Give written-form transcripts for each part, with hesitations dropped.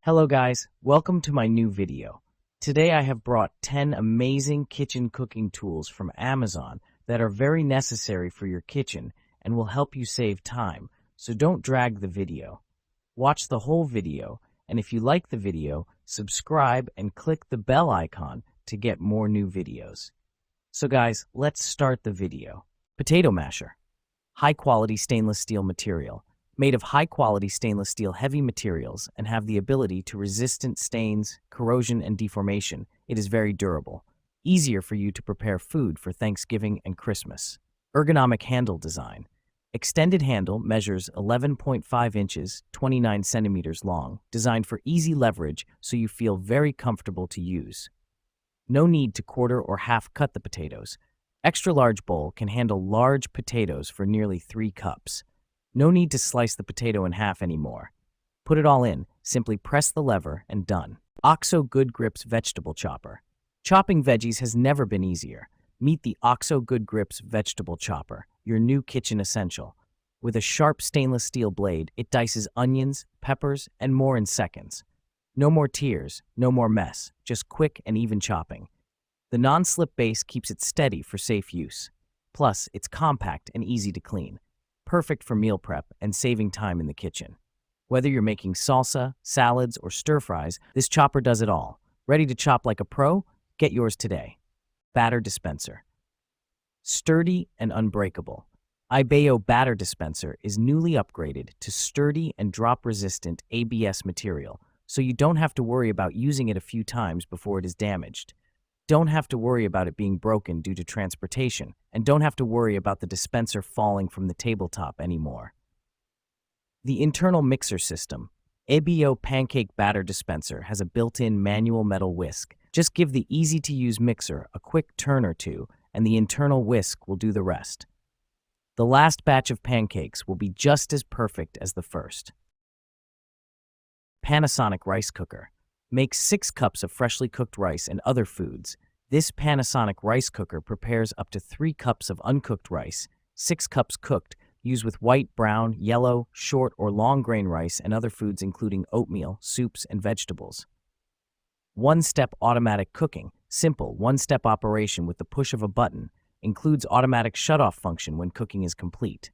Hello guys, welcome to my new video. Today I have brought 10 amazing kitchen cooking tools from Amazon that are very necessary for your kitchen and will help you save time, so don't drag the video. Watch the whole video, and if you like the video, subscribe and click the bell icon to get more new videos. So guys, let's start the video. Potato masher. High-quality stainless steel material. Made of high-quality stainless steel heavy materials and have the ability to resistant stains, corrosion, and deformation, it is very durable. Easier for you to prepare food for Thanksgiving and Christmas. Ergonomic handle design. Extended handle measures 11.5 inches, 29 centimeters long, designed for easy leverage so you feel very comfortable to use. No need to quarter or half cut the potatoes. Extra large bowl can handle large potatoes for nearly 3 cups. No need to slice the potato in half anymore. Put it all in, simply press the lever and done. OXO Good Grips Vegetable Chopper. Chopping veggies has never been easier. Meet the OXO Good Grips Vegetable Chopper, your new kitchen essential. With a sharp stainless steel blade, it dices onions, peppers, and more in seconds. No more tears, no more mess, just quick and even chopping. The non-slip base keeps it steady for safe use. Plus, it's compact and easy to clean. Perfect for meal prep and saving time in the kitchen. Whether you're making salsa, salads, or stir-fries, this chopper does it all. Ready to chop like a pro? Get yours today. Batter dispenser. Sturdy and unbreakable. Ibeo batter dispenser is newly upgraded to sturdy and drop-resistant ABS material, so you don't have to worry about using it a few times before it is damaged. Don't have to worry about it being broken due to transportation, and don't have to worry about the dispenser falling from the tabletop anymore. The internal mixer system. Ibeo pancake batter dispenser has a built-in manual metal whisk. Just give the easy-to-use mixer a quick turn or two, and the internal whisk will do the rest. The last batch of pancakes will be just as perfect as the first. Panasonic rice cooker. Makes 6 cups of freshly cooked rice and other foods. This Panasonic rice cooker prepares up to 3 cups of uncooked rice, 6 cups cooked. Use with white, brown, yellow, short, or long grain rice and other foods including oatmeal, soups, and vegetables. One-step automatic cooking. Simple, one-step operation with the push of a button. Includes automatic shut-off function when cooking is complete.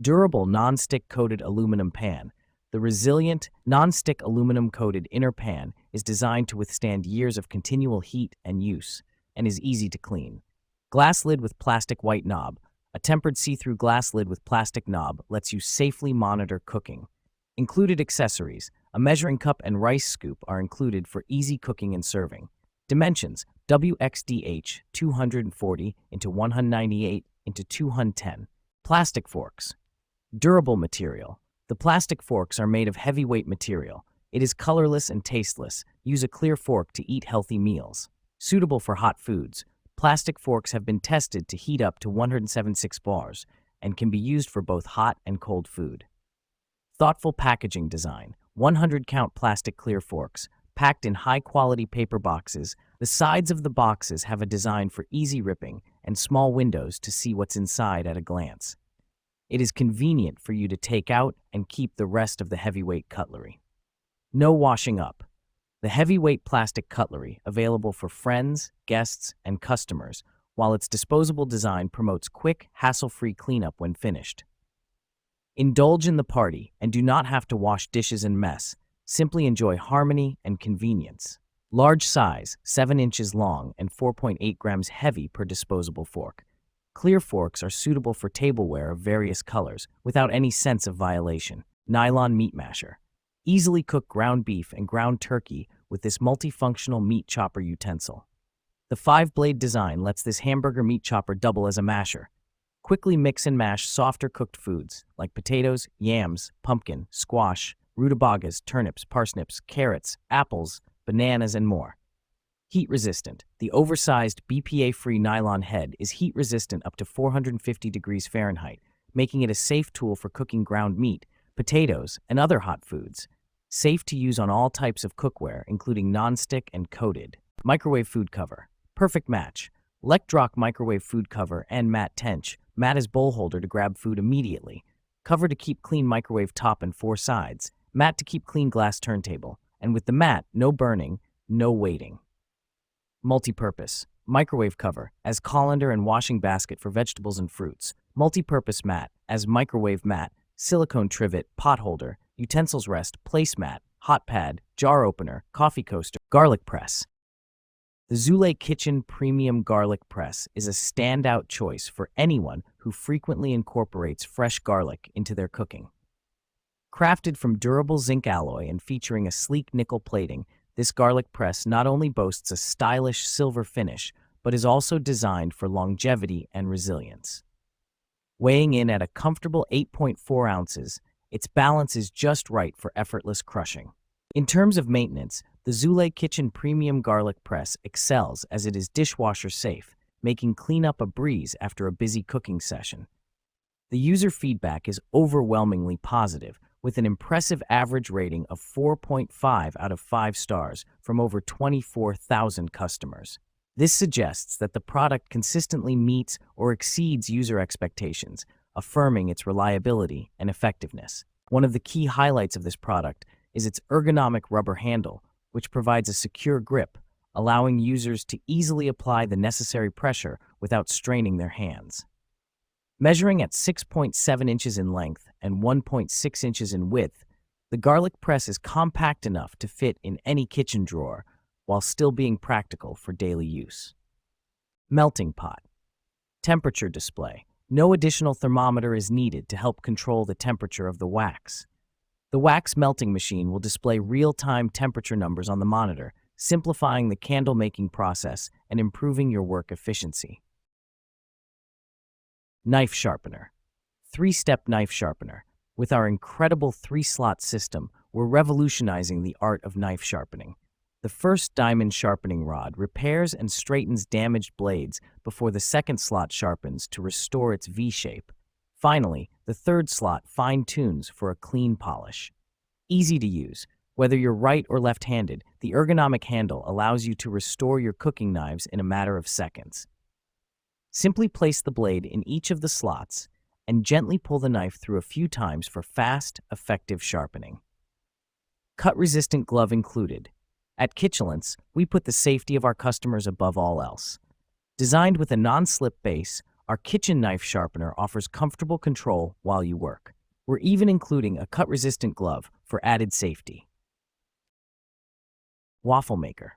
Durable non-stick coated aluminum pan. The resilient, non-stick aluminum-coated inner pan is designed to withstand years of continual heat and use, and is easy to clean. Glass lid with plastic white knob. A tempered see-through glass lid with plastic knob lets you safely monitor cooking. Included accessories. A measuring cup and rice scoop are included for easy cooking and serving. Dimensions: WXDH 240 x 198 x 210. Plastic forks. Durable material. The plastic forks are made of heavyweight material. It is colorless and tasteless. Use a clear fork to eat healthy meals. Suitable for hot foods. Plastic forks have been tested to heat up to 176 bars and can be used for both hot and cold food. Thoughtful packaging design. 100-count plastic clear forks, packed in high-quality paper boxes. The sides of the boxes have a design for easy ripping and small windows to see what's inside at a glance. It is convenient for you to take out and keep the rest of the heavyweight cutlery. No washing up. The heavyweight plastic cutlery, available for friends, guests, and customers, while its disposable design promotes quick, hassle-free cleanup when finished. Indulge in the party and do not have to wash dishes and mess. Simply enjoy harmony and convenience. Large size, 7 inches long and 4.8 grams heavy per disposable fork. Clear forks are suitable for tableware of various colors without any sense of violation. Nylon meat masher. Easily cook ground beef and ground turkey with this multifunctional meat chopper utensil. The 5-blade design lets this hamburger meat chopper double as a masher. Quickly mix and mash softer cooked foods like potatoes, yams, pumpkin, squash, rutabagas, turnips, parsnips, carrots, apples, bananas, and more. Heat resistant. The oversized BPA-free nylon head is heat resistant up to 450 degrees Fahrenheit, making it a safe tool for cooking ground meat, potatoes, and other hot foods. Safe to use on all types of cookware, including non-stick and coated. Microwave food cover. Perfect match. Lectrock microwave food cover and mat tench. Mat is bowl holder to grab food immediately. Cover to keep clean microwave top and 4 sides. Mat to keep clean glass turntable. And with the mat, no burning, no waiting. Multi-purpose. Microwave cover as colander and washing basket for vegetables and fruits. Multi-purpose mat as microwave mat, silicone trivet, pot holder, utensils rest, placemat, hot pad, jar opener, coffee coaster, garlic press. The Zule Kitchen Premium Garlic Press is a standout choice for anyone who frequently incorporates fresh garlic into their cooking. Crafted from durable zinc alloy and featuring a sleek nickel plating, this garlic press not only boasts a stylish silver finish, but is also designed for longevity and resilience. Weighing in at a comfortable 8.4 ounces, its balance is just right for effortless crushing. In terms of maintenance, the Zule Kitchen Premium Garlic Press excels as it is dishwasher safe, making cleanup a breeze after a busy cooking session. The user feedback is overwhelmingly positive, with an impressive average rating of 4.5 out of 5 stars from over 24,000 customers. This suggests that the product consistently meets or exceeds user expectations, affirming its reliability and effectiveness. One of the key highlights of this product is its ergonomic rubber handle, which provides a secure grip, allowing users to easily apply the necessary pressure without straining their hands. Measuring at 6.7 inches in length and 1.6 inches in width, the garlic press is compact enough to fit in any kitchen drawer while still being practical for daily use. Melting pot. Temperature display. No additional thermometer is needed to help control the temperature of the wax. The wax melting machine will display real-time temperature numbers on the monitor, simplifying the candle-making process and improving your work efficiency. Knife sharpener. 3-step knife sharpener. With our incredible 3-slot system, we're revolutionizing the art of knife sharpening. The first diamond sharpening rod repairs and straightens damaged blades before the second slot sharpens to restore its V-shape. Finally, the third slot fine-tunes for a clean polish. Easy to use. Whether you're right or left-handed, the ergonomic handle allows you to restore your cooking knives in a matter of seconds. Simply place the blade in each of the slots and gently pull the knife through a few times for fast, effective sharpening. Cut-resistant glove included. At Kitchalence, we put the safety of our customers above all else. Designed with a non-slip base, our kitchen knife sharpener offers comfortable control while you work. We're even including a cut-resistant glove for added safety. Waffle maker.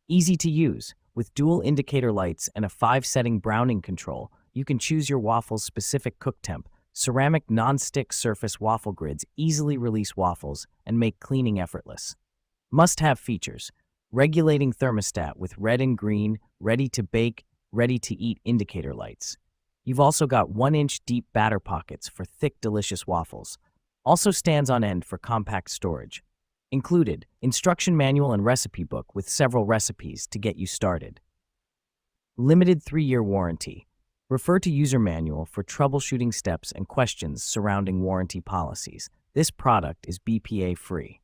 Easy to use. With dual indicator lights and a 5-setting browning control, you can choose your waffle's specific cook temp. Ceramic non-stick surface waffle grids easily release waffles and make cleaning effortless. Must-have features. Regulating thermostat with red and green, ready-to-bake, ready-to-eat indicator lights. You've also got 1-inch deep batter pockets for thick, delicious waffles. Also stands on end for compact storage. Included, instruction manual and recipe book with several recipes to get you started. Limited 3-year warranty. Refer to user manual for troubleshooting steps and questions surrounding warranty policies. This product is BPA-free.